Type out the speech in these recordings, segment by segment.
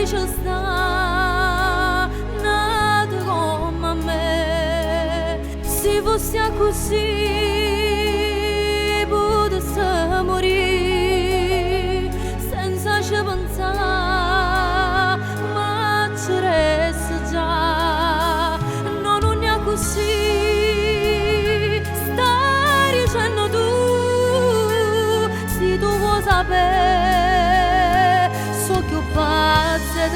ci sta nato come me. Se fosse così potessi morire senza ci pensare, ma ci resta già. Non è così, stai dicendo tu. Se tu vuoi sapere, so che ho pazza di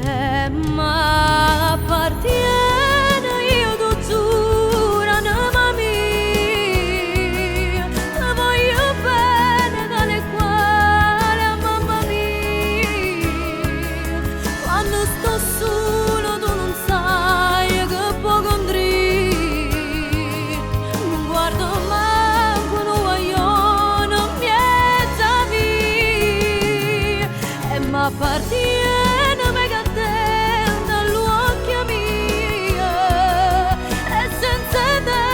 te, ma appartiene, io ti giuro, anima mia, ti voglio bene dalle quali, mamma mia. Quando sto solo tu non sai che poco andrì, non guardo manco un guaglione in mezzo a via, e ma appartiene perché a te dall'occhio mia, e senza te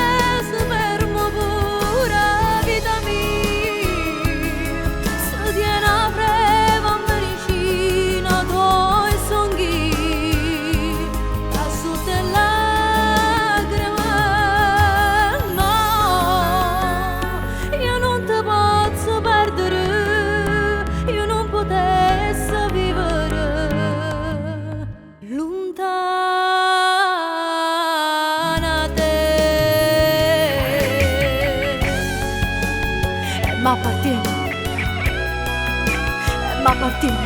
si fermo pure la vita mia. Se tiene a preva medicina tuoi songhi, a sotto le lacrime, no, io non ti posso perdere, io non potessi vivere lontana da te. Ma appartiene,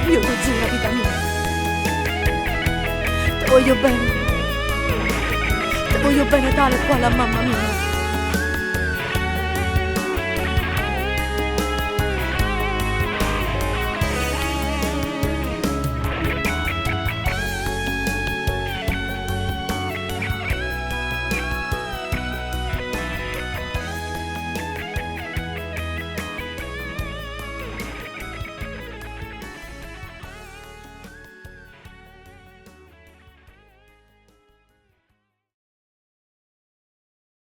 io ti giuro, vita mia, ti voglio bene tale quale a mamma mia.